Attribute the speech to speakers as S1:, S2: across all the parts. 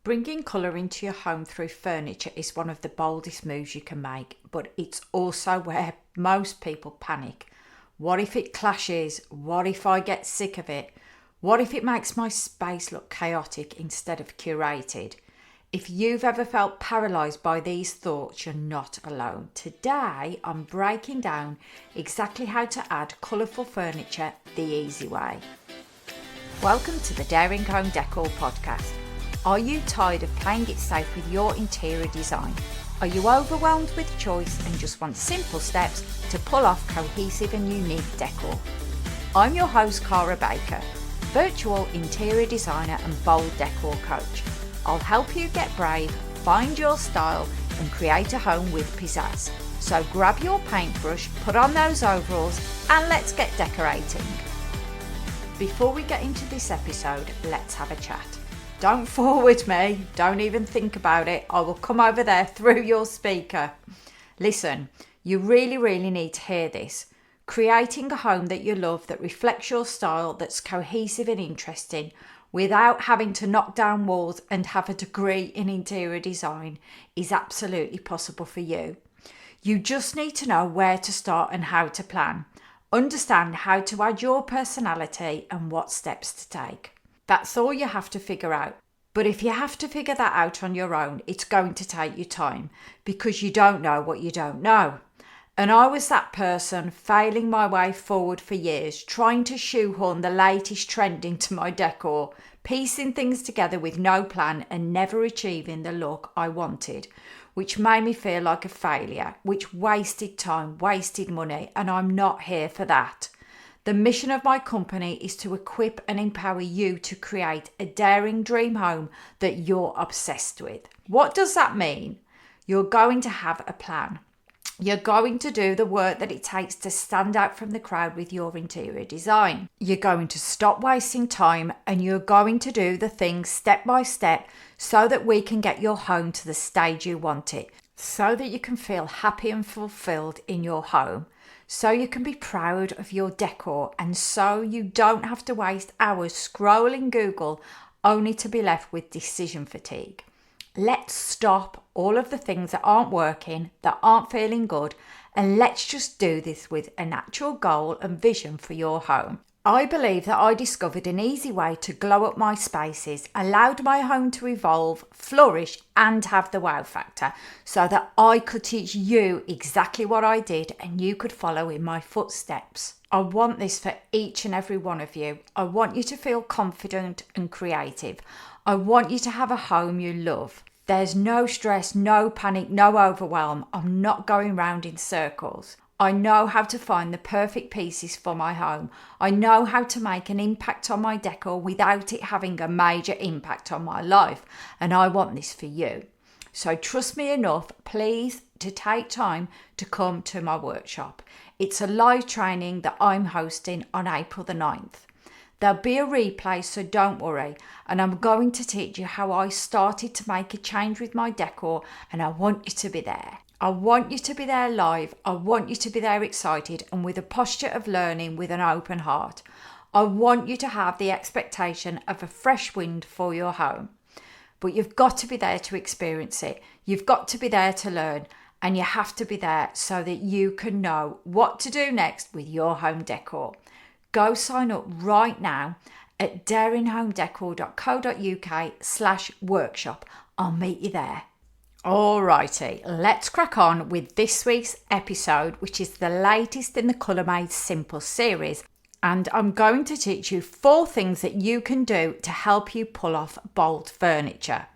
S1: Bringing colour into your home through furniture is one of the boldest moves you can make, but it's also where most people panic. What if it clashes? What if I get sick of it? What if it makes my space look chaotic instead of curated? If you've ever felt paralysed by these thoughts, you're not alone. Today, I'm breaking down exactly how to add colourful furniture the easy way. Welcome to the Daring Home Decor podcast. Are you tired of playing it safe with your interior design? Are you overwhelmed with choice and just want simple steps to pull off cohesive and unique decor? I'm your host, Cara Baker, virtual interior designer and bold decor coach. I'll help you get brave, find your style and create a home with pizzazz. So grab your paintbrush, put on those overalls and let's get decorating. Before we get into this episode, let's have a chat. Don't forward me, don't even think about it. I will come over there through your speaker. Listen, you really need to hear this. Creating a home that you love, that reflects your style, that's cohesive and interesting, without having to knock down walls and have a degree in interior design is absolutely possible for you. You just need to know where to start and how to plan. Understand how to add your personality and what steps to take. That's all you have to figure out. But if you have to figure that out on your own, it's going to take you time because you don't know what you don't know. And I was that person failing my way forward for years, trying to shoehorn the latest trend into my decor, piecing things together with no plan and never achieving the look I wanted, which made me feel like a failure, which wasted time, wasted money, and I'm not here for that. The mission of my company is to equip and empower you to create a daring dream home that you're obsessed with. What does that mean? You're going to have a plan. You're going to do the work that it takes to stand out from the crowd with your interior design. You're going to stop wasting time and you're going to do the things step by step so that we can get your home to the stage you want it, so that you can feel happy and fulfilled in your home, so you can be proud of your decor and so you don't have to waste hours scrolling Google only to be left with decision fatigue. Let's stop all of the things that aren't working, that aren't feeling good, and let's just do this with an actual goal and vision for your home. I believe that I discovered an easy way to glow up my spaces, allowed my home to evolve, flourish, and have the wow factor so that I could teach you exactly what I did and you could follow in my footsteps. I want this for each and every one of you. I want you to feel confident and creative. I want you to have a home you love. There's no stress, no panic, no overwhelm. I'm not going round in circles. I know how to find the perfect pieces for my home. I know how to make an impact on my decor without it having a major impact on my life. And I want this for you. So trust me enough, please, to take time to come to my workshop. It's a live training that I'm hosting on April the 9th. There'll be a replay, so don't worry. And I'm going to teach you how I started to make a change with my decor, and I want you to be there. I want you to be there live. I want you to be there excited and with a posture of learning with an open heart. I want you to have the expectation of a fresh wind for your home. But you've got to be there to experience it. You've got to be there to learn. And you have to be there so that you can know what to do next with your home decor. Go sign up right now at daringhomedecor.co.uk/workshop. I'll meet you there. Alrighty, let's crack on with this week's episode, which is the latest in the Colour Made Simple series. And I'm going to teach you 4 things that you can do to help you pull off bold furniture.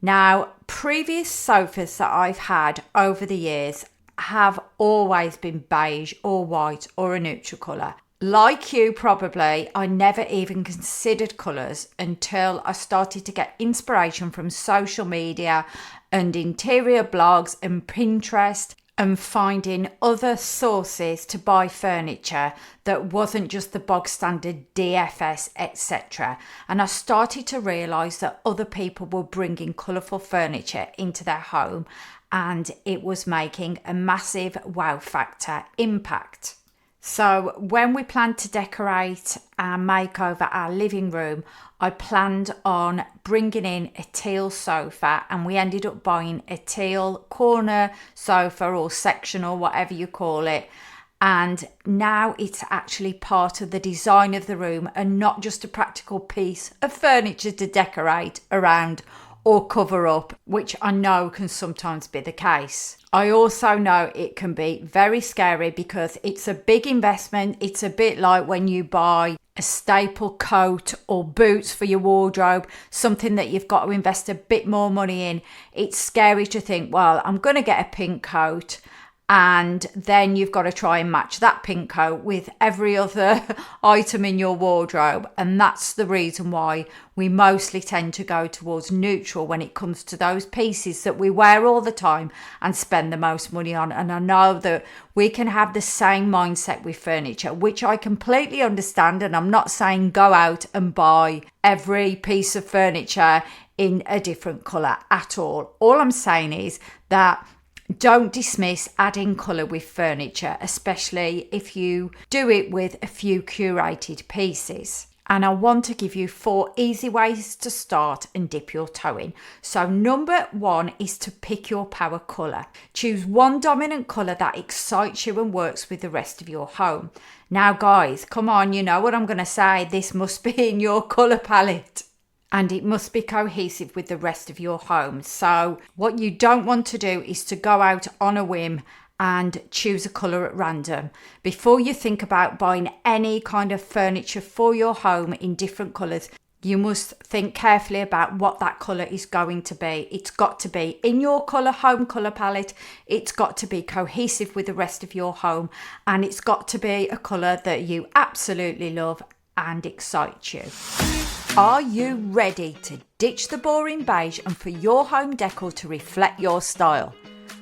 S1: Now, previous sofas that I've had over the years have always been beige or white or a neutral colour. Like you probably, I never even considered colours until I started to get inspiration from social media and interior blogs and Pinterest and finding other sources to buy furniture that wasn't just the bog standard DFS, etc. And I started to realise that other people were bringing colourful furniture into their home and it was making a massive wow factor impact. So when we planned to decorate and make over our living room, I planned on bringing in a teal sofa, and we ended up buying a teal corner sofa or section or whatever you call it. And now it's actually part of the design of the room and not just a practical piece of furniture to decorate around or cover up, which I know can sometimes be the case. I also know it can be very scary because it's a big investment. It's a bit like when you buy a staple coat or boots for your wardrobe, something that you've got to invest a bit more money in. It's scary to think, well, I'm going to get a pink coat, and then you've got to try and match that pink coat with every other item in your wardrobe. And that's the reason why we mostly tend to go towards neutral when it comes to those pieces that we wear all the time and spend the most money on. And I know that we can have the same mindset with furniture, which I completely understand. And I'm not saying go out and buy every piece of furniture in a different colour at all. All I'm saying is that don't dismiss adding colour with furniture, especially if you do it with a few curated pieces. And I want to give you 4 easy ways to start and dip your toe in. So number 1 is to pick your power colour. Choose one dominant colour that excites you and works with the rest of your home. Now guys, come on, you know what I'm going to say. This must be in your colour palette. And it must be cohesive with the rest of your home. So what you don't want to do is to go out on a whim and choose a colour at random. Before you think about buying any kind of furniture for your home in different colours, you must think carefully about what that colour is going to be. It's got to be in your home colour palette. It's got to be cohesive with the rest of your home. And it's got to be a colour that you absolutely love and excites you. Are you ready to ditch the boring beige and for your home decor to reflect your style?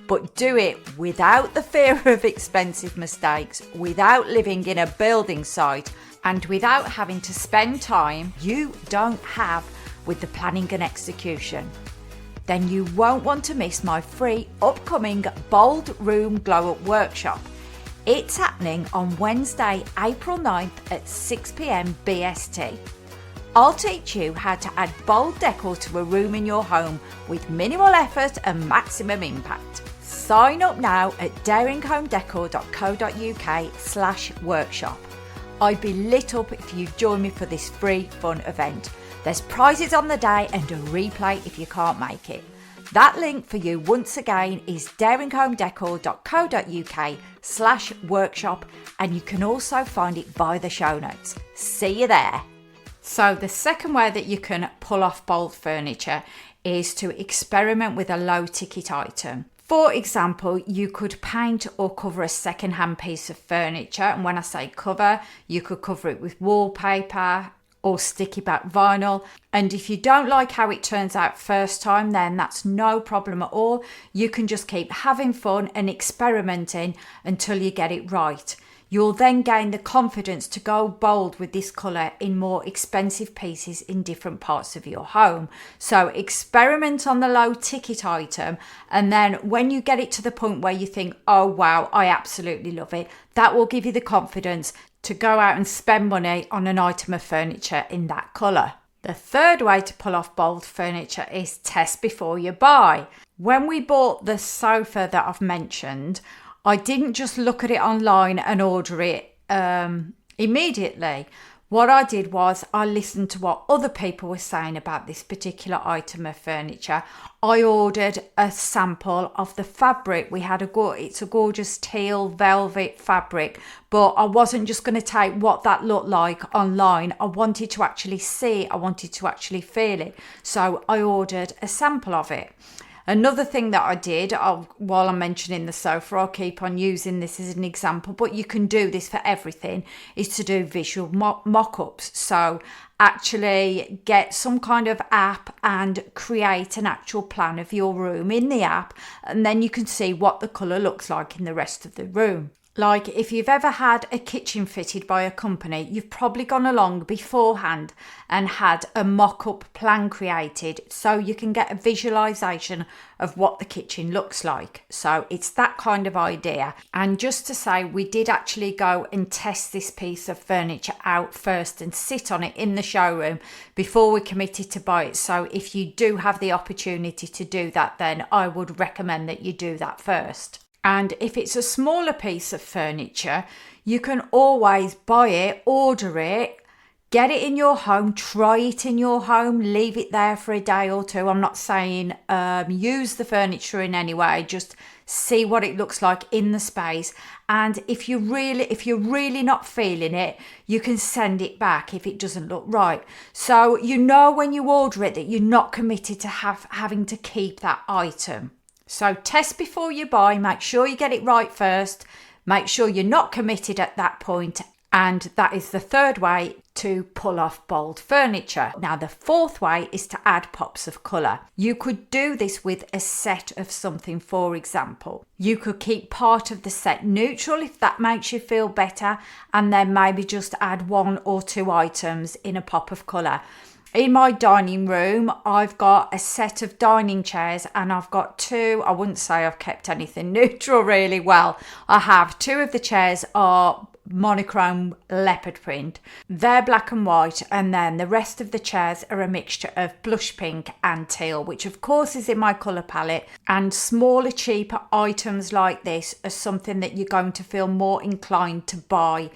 S1: But do it without the fear of expensive mistakes, without living in a building site, and without having to spend time you don't have with the planning and execution. Then you won't want to miss my free upcoming Bold Room Glow Up workshop. It's happening on Wednesday, April 9th at 6 p.m. BST. I'll teach you how to add bold decor to a room in your home with minimal effort and maximum impact. Sign up now at daringhomedecor.co.uk/workshop. I'd be lit up if you join me for this free fun event. There's prizes on the day and a replay if you can't make it. That link for you once again is daringhomedecor.co.uk/workshop, and you can also find it via the show notes. See you there. So the second way that you can pull off bold furniture is to experiment with a low ticket item. For example, you could paint or cover a second-hand piece of furniture. And when I say cover, you could cover it with wallpaper or sticky back vinyl. And if you don't like how it turns out first time, then that's no problem at all. You can just keep having fun and experimenting until you get it right. You'll then gain the confidence to go bold with this colour in more expensive pieces in different parts of your home. So experiment on the low ticket item, and then when you get it to the point where you think, oh wow, I absolutely love it, that will give you the confidence to go out and spend money on an item of furniture in that colour. The third way to pull off bold furniture is test before you buy. When we bought the sofa that I've mentioned, I didn't just look at it online and order it immediately. What I did was I listened to what other people were saying about this particular item of furniture. I ordered a sample of the fabric. It's a gorgeous teal velvet fabric, but I wasn't just going to take what that looked like online. I wanted to actually see it. I wanted to actually feel it. So I ordered a sample of it. Another thing that I did, while I'm mentioning the sofa, I'll keep on using this as an example, but you can do this for everything, is to do visual mock-ups. So actually get some kind of app and create an actual plan of your room in the app, and then you can see what the colour looks like in the rest of the room. Like if you've ever had a kitchen fitted by a company, you've probably gone along beforehand and had a mock-up plan created so you can get a visualization of what the kitchen looks like. So it's that kind of idea. And just to say, we did actually go and test this piece of furniture out first and sit on it in the showroom before we committed to buy it. So if you do have the opportunity to do that, then I would recommend that you do that first. And if it's a smaller piece of furniture, you can always buy it, order it, get it in your home, try it in your home, leave it there for a day or two. I'm not saying use the furniture in any way, just see what it looks like in the space. And if you're really not feeling it, you can send it back if it doesn't look right. So you know when you order it that you're not committed to having to keep that item. So test before you buy, make sure you get it right first, make sure you're not committed at that point, and that is the third way to pull off bold furniture. Now the fourth way is to add pops of colour. You could do this with a set of something, for example. You could keep part of the set neutral if that makes you feel better, and then maybe just add 1 or 2 items in a pop of colour. In my dining room, I've got a set of dining chairs and I've got 2, I wouldn't say I've kept anything neutral really well. I have 2 of the chairs are monochrome leopard print. They're black and white, and then the rest of the chairs are a mixture of blush pink and teal, which of course is in my colour palette. And smaller, cheaper items like this are something that you're going to feel more inclined to buy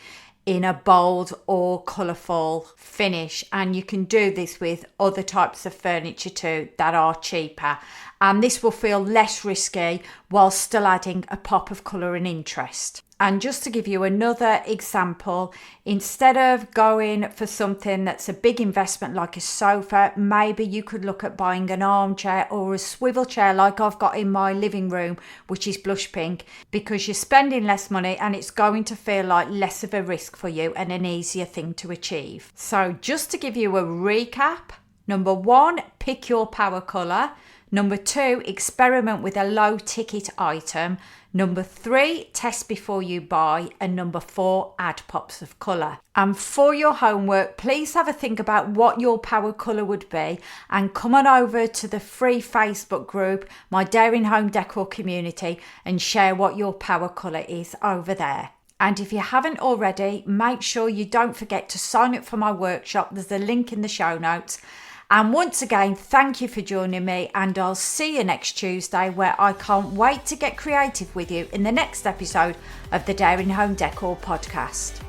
S1: in a bold or colourful finish, and you can do this with other types of furniture too that are cheaper, and this will feel less risky while still adding a pop of colour and interest. And just to give you another example, instead of going for something that's a big investment like a sofa, maybe you could look at buying an armchair or a swivel chair like I've got in my living room, which is blush pink, because you're spending less money and it's going to feel like less of a risk for you and an easier thing to achieve. So just to give you a recap, number 1, pick your power colour. Number 2, experiment with a low ticket item. Number 3, test before you buy. And number 4, add pops of colour. And for your homework, please have a think about what your power colour would be, and come on over to the free Facebook group, my Daring Home Decor community, and share what your power colour is over there. And if you haven't already, make sure you don't forget to sign up for my workshop. There's a link in the show notes. And once again, thank you for joining me, and I'll see you next Tuesday, where I can't wait to get creative with you in the next episode of the Daring Home Decor podcast.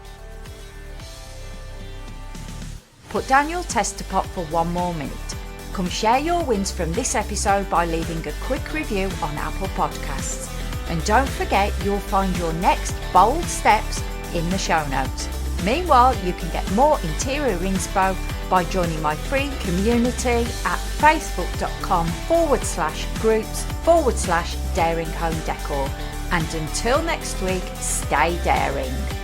S1: Put down your tester pot for 1 more minute. Come share your wins from this episode by leaving a quick review on Apple Podcasts. And don't forget, you'll find your next bold steps in the show notes. Meanwhile, you can get more interior inspo by joining my free community at facebook.com/groups/Daring Home Decor. And until next week, stay daring.